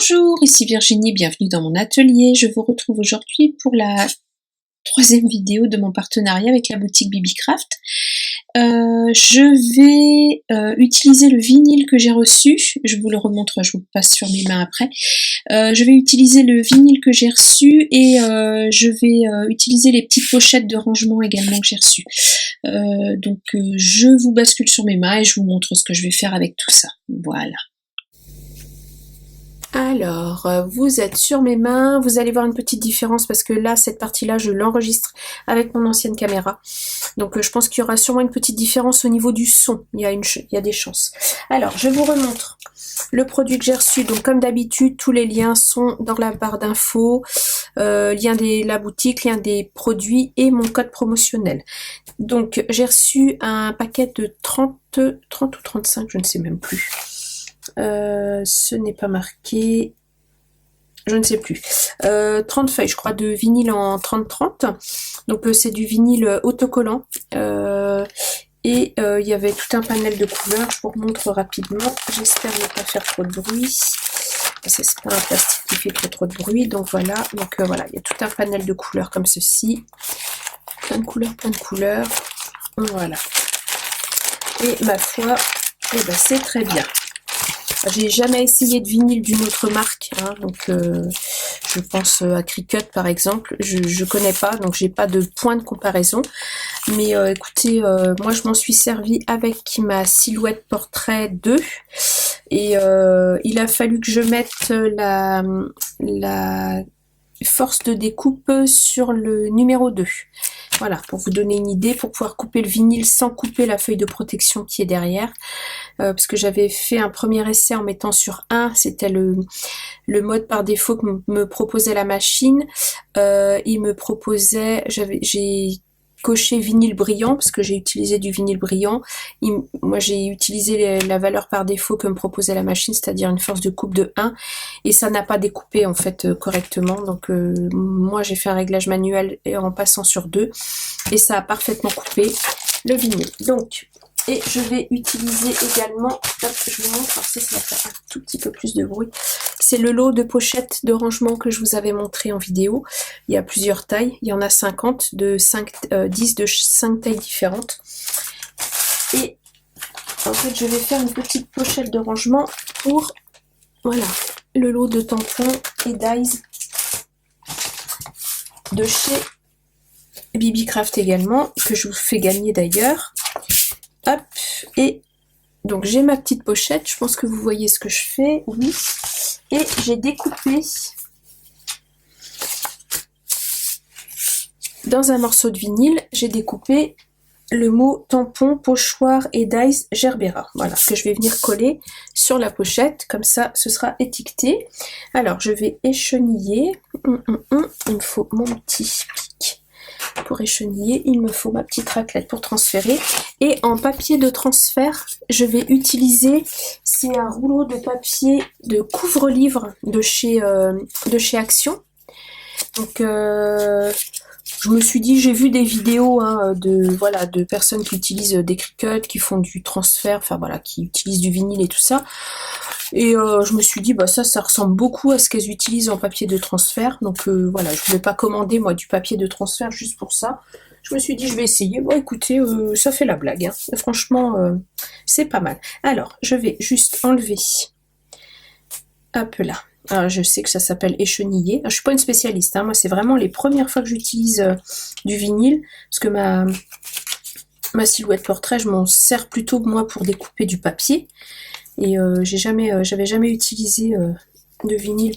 Bonjour, ici Virginie, bienvenue dans mon atelier. Je vous retrouve aujourd'hui pour la troisième vidéo de mon partenariat avec la boutique Bibicraft. Je vais utiliser le vinyle que j'ai reçu. Je vous le remontre, je vous passe sur mes mains après. Je vais utiliser le vinyle que j'ai reçu et je vais utiliser les petites pochettes de rangement également que j'ai reçues. Je vous bascule sur mes mains et je vous montre ce que je vais faire avec tout ça. Voilà. Alors, vous êtes sur mes mains, vous allez voir une petite différence parce que là, cette partie-là, je l'enregistre avec mon ancienne caméra. Donc, je pense qu'il y aura sûrement une petite différence au niveau du son. Il y a des chances. Alors, je vous remontre le produit que j'ai reçu. Donc, comme d'habitude, tous les liens sont dans la barre d'infos. Lien de la boutique, lien des produits et mon code promotionnel. Donc, j'ai reçu un paquet de 30 ou 35, je ne sais même plus. Ce n'est pas marqué, je ne sais plus, 30 feuilles je crois de vinyle en 30-30, donc c'est du vinyle autocollant, et il y avait tout un panel de couleurs. Je vous remontre rapidement, j'espère ne pas faire trop de bruit, c'est pas un plastique qui fait trop de bruit, donc voilà, voilà, il y a tout un panel de couleurs comme ceci, plein de couleurs, voilà, et ma foi, c'est très bien. J'ai jamais essayé de vinyle d'une autre marque, hein, donc je pense à Cricut par exemple, je connais pas, donc j'ai pas de point de comparaison. Mais écoutez, moi je m'en suis servi avec ma Silhouette Portrait 2 et il a fallu que je mette la force de découpe sur le numéro 2. Voilà, pour vous donner une idée, pour pouvoir couper le vinyle sans couper la feuille de protection qui est derrière. Parce que j'avais fait un premier essai en mettant sur 1, c'était le mode par défaut que me proposait la machine. Il me proposait, j'ai coché vinyle brillant parce que j'ai utilisé du vinyle brillant. Moi j'ai utilisé la valeur par défaut que me proposait la machine, c'est-à-dire une force de coupe de 1, et ça n'a pas découpé en fait correctement. Donc moi j'ai fait un réglage manuel en passant sur 2 et ça a parfaitement coupé le vinyle. Donc, et je vais utiliser également, hop, je vous montre, alors ça va faire un tout petit peu plus de bruit, c'est le lot de pochettes de rangement que je vous avais montré en vidéo. Il y a plusieurs tailles, il y en a 50, 10 de 5 tailles différentes. Et en fait, je vais faire une petite pochette de rangement pour, voilà, le lot de tampons et d'eyes de chez Bibicraft également, que je vous fais gagner d'ailleurs. Hop, et donc j'ai ma petite pochette, je pense que vous voyez ce que je fais, oui, et j'ai découpé dans un morceau de vinyle, j'ai découpé le mot tampon, pochoir et dies Gerbera, voilà, que je vais venir coller sur la pochette, comme ça ce sera étiqueté. Alors je vais écheniller, il me faut mon petit pic pour écheniller, il me faut ma petite raclette pour transférer, et en papier de transfert je vais utiliser, c'est un rouleau de papier de couvre-livre de chez Action. Donc je me suis dit, j'ai vu des vidéos de personnes qui utilisent des Cricut, qui font du transfert, enfin voilà, qui utilisent du vinyle et tout ça. Et je me suis dit, bah ça ressemble beaucoup à ce qu'elles utilisent en papier de transfert. Donc voilà, je ne voulais pas commander moi du papier de transfert juste pour ça. Je me suis dit, je vais essayer. Bon, écoutez, ça fait la blague, hein. Franchement, c'est pas mal. Alors, je vais juste enlever, hop là. Alors, je sais que ça s'appelle écheniller. Alors, je suis pas une spécialiste, hein. Moi, c'est vraiment les premières fois que j'utilise du vinyle, parce que ma Silhouette Portrait, je m'en sers plutôt moi pour découper du papier. Et j'avais jamais utilisé de vinyle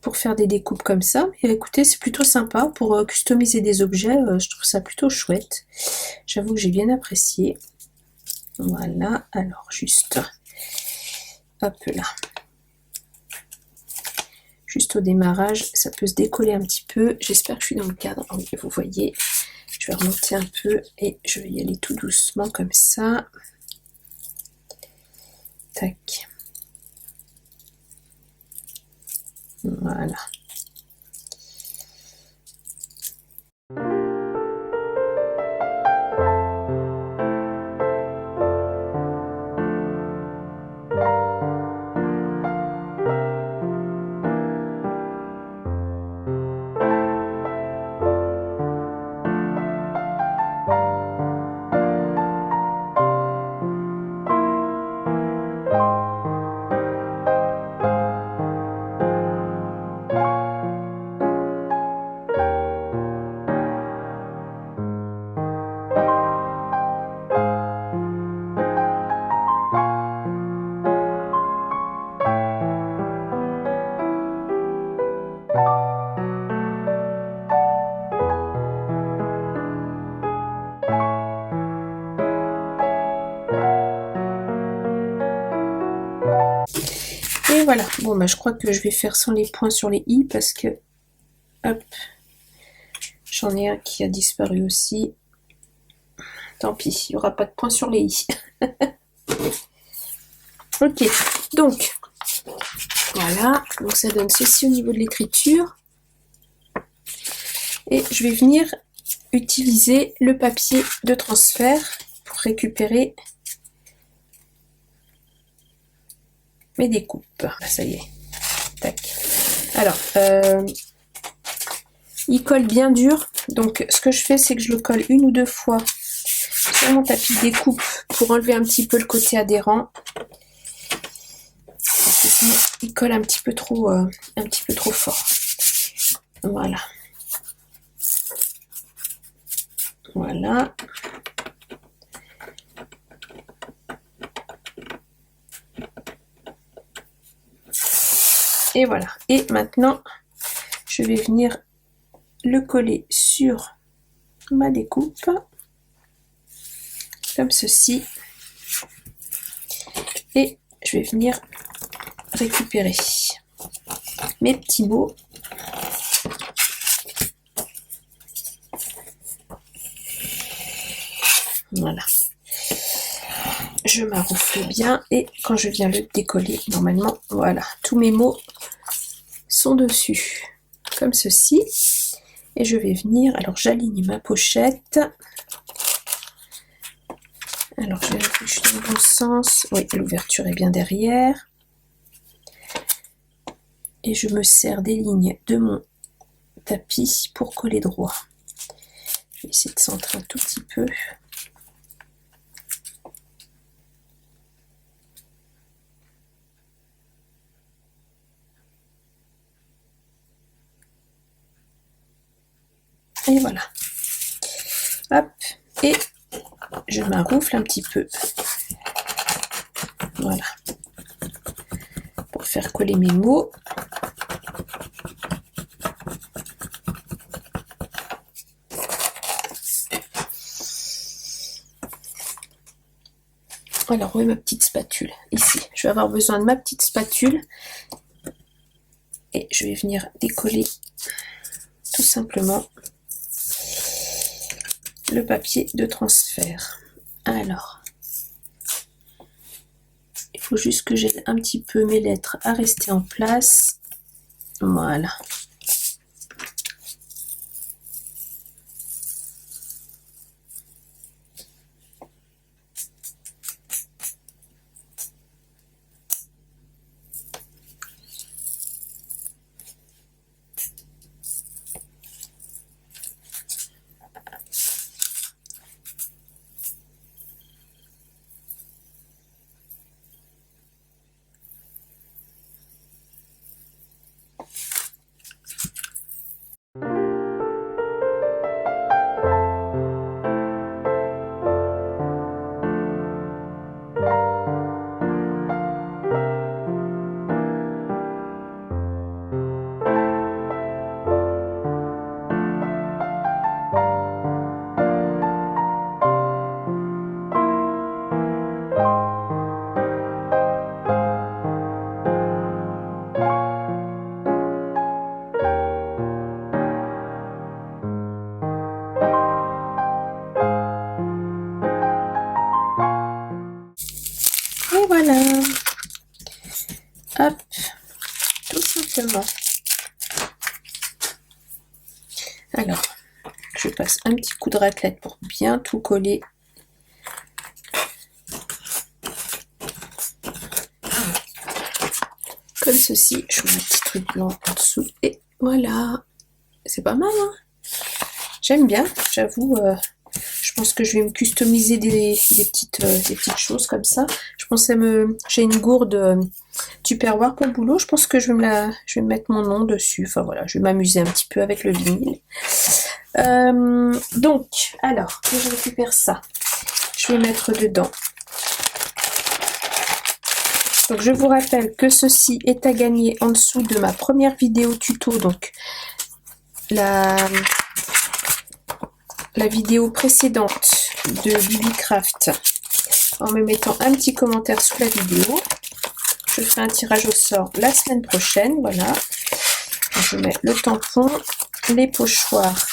pour faire des découpes comme ça. Et écoutez, c'est plutôt sympa pour customiser des objets. Je trouve ça plutôt chouette. J'avoue que j'ai bien apprécié. Voilà. Alors juste, hop là. Juste au démarrage, ça peut se décoller un petit peu. J'espère que je suis dans le cadre. Vous voyez, je vais remonter un peu et je vais y aller tout doucement comme ça. Tac. Voilà. voilà, bon bah je crois que je vais faire sans les points sur les i parce que, hop, j'en ai un qui a disparu aussi. Tant pis, il n'y aura pas de points sur les i. Ok, donc, voilà, donc ça donne ceci au niveau de l'écriture. Et je vais venir utiliser le papier de transfert pour récupérer mes découpes. Ça y est. Tac. Alors, il colle bien dur. Donc, ce que je fais, c'est que je le colle une ou deux fois sur mon tapis de découpe pour enlever un petit peu le côté adhérent. Parce que sinon, il colle un petit peu trop fort. Voilà. Voilà. Et voilà. Et maintenant, je vais venir le coller sur ma découpe. Comme ceci. Et je vais venir récupérer mes petits mots. Voilà. Je m'arroufle bien et quand je viens le décoller, normalement, voilà, tous mes mots sont dessus, comme ceci. Et je vais venir, alors j'aligne ma pochette. Alors je vérifie que je suis dans le bon sens. Oui, l'ouverture est bien derrière. Et je me sers des lignes de mon tapis pour coller droit. Je vais essayer de centrer un tout petit peu. Et voilà. Hop. Et je m'arroufle un petit peu. Voilà. Pour faire coller mes mots. Alors, où est ma petite spatule? Ici. Je vais avoir besoin de ma petite spatule. Et je vais venir décoller tout simplement le papier de transfert. Alors, il faut juste que j'aide un petit peu mes lettres à rester en place. Voilà. Et voilà. Hop. Tout simplement. Alors, je passe un petit coup de raclette pour bien tout coller. Comme ceci. Je mets un petit truc blanc en dessous. Et voilà. C'est pas mal, hein? J'aime bien, j'avoue. Je pense que je vais me customiser des petites choses comme ça. Je pensais j'ai une gourde Tupperware pour le boulot. Je pense que je vais me mettre mon nom dessus. Enfin voilà, je vais m'amuser un petit peu avec le vinyle. Donc, alors, que je récupère ça. Je vais mettre dedans. Donc, je vous rappelle que ceci est à gagner en dessous de ma première vidéo tuto. Donc, la vidéo précédente de Bibi Craft en me mettant un petit commentaire sous la vidéo. je ferai un tirage au sort la semaine prochaine, voilà. Je mets le tampon, les pochoirs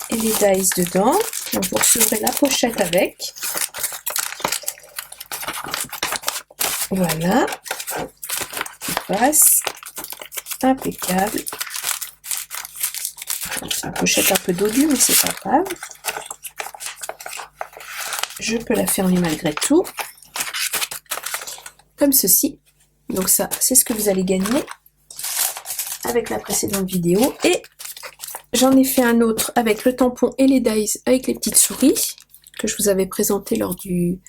et les dies dedans. Donc vous recevrez la pochette avec. Voilà. On passe. Impeccable. C'est une pochette un peu dodue, mais c'est pas grave. Je peux la fermer malgré tout. Comme ceci. Donc ça, c'est ce que vous allez gagner avec la précédente vidéo. Et j'en ai fait un autre avec le tampon et les dies avec les petites souris que je vous avais présenté lors de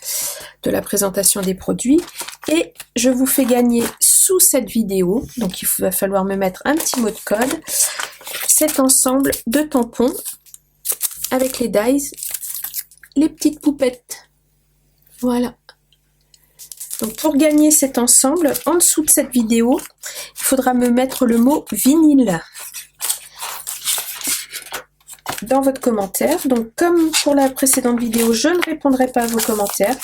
la présentation des produits. Et je vous fais gagner sous cette vidéo, donc il va falloir me mettre un petit mot de code, cet ensemble de tampons avec les dies, les petites poupettes. Voilà. Donc pour gagner cet ensemble, en dessous de cette vidéo, il faudra me mettre le mot vinyle dans votre commentaire. Donc comme pour la précédente vidéo, je ne répondrai pas à vos commentaires.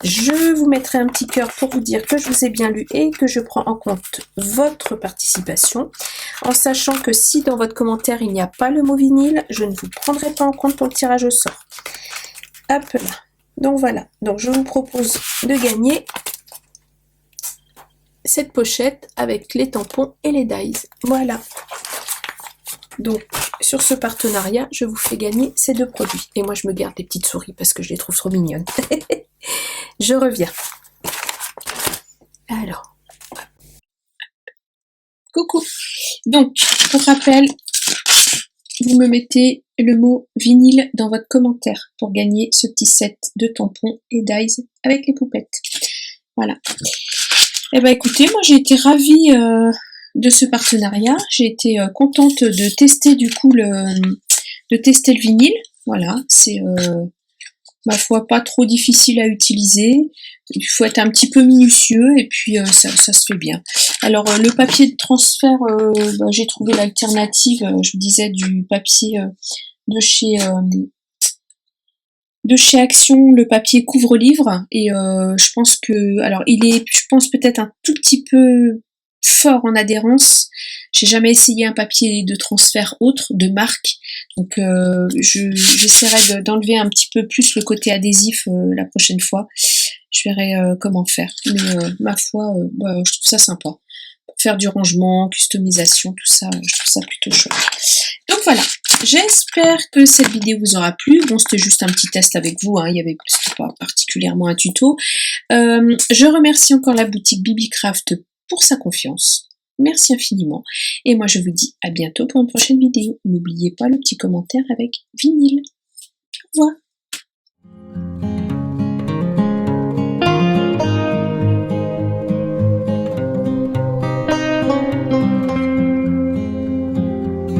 Je vous mettrai un petit cœur pour vous dire que je vous ai bien lu et que je prends en compte votre participation, en sachant que si dans votre commentaire il n'y a pas le mot vinyle, je ne vous prendrai pas en compte pour le tirage au sort. Hop là. Donc voilà. Donc je vous propose de gagner cette pochette avec les tampons et les dies. Voilà. Donc sur ce partenariat, je vous fais gagner ces deux produits. Et moi je me garde les petites souris parce que je les trouve trop mignonnes. Je reviens. Alors. Coucou. Donc, pour rappel, vous me mettez le mot vinyle dans votre commentaire pour gagner ce petit set de tampons et dies avec les poupettes. Voilà. Eh ben écoutez, moi j'ai été ravie de ce partenariat. J'ai été contente de tester du coup de tester le vinyle. Voilà, c'est ma foi pas trop difficile à utiliser. Il faut être un petit peu minutieux et puis ça se fait bien. Alors le papier de transfert, j'ai trouvé l'alternative, je vous disais, du papier de chez Action, le papier couvre-livre. Et je pense que, alors il est, je pense peut-être un tout petit peu fort en adhérence. J'ai jamais essayé un papier de transfert autre, de marque. Donc j'essaierai d'enlever un petit peu plus le côté adhésif la prochaine fois. Je verrai comment faire. Mais ma foi, je trouve ça sympa. Pour faire du rangement, customisation, tout ça, je trouve ça plutôt chouette. Donc voilà, j'espère que cette vidéo vous aura plu. Bon, c'était juste un petit test avec vous, hein. C'était pas particulièrement un tuto. Je remercie encore la boutique Bibicraft pour sa confiance. Merci infiniment. Et moi, je vous dis à bientôt pour une prochaine vidéo. N'oubliez pas le petit commentaire avec vinyle. Au revoir.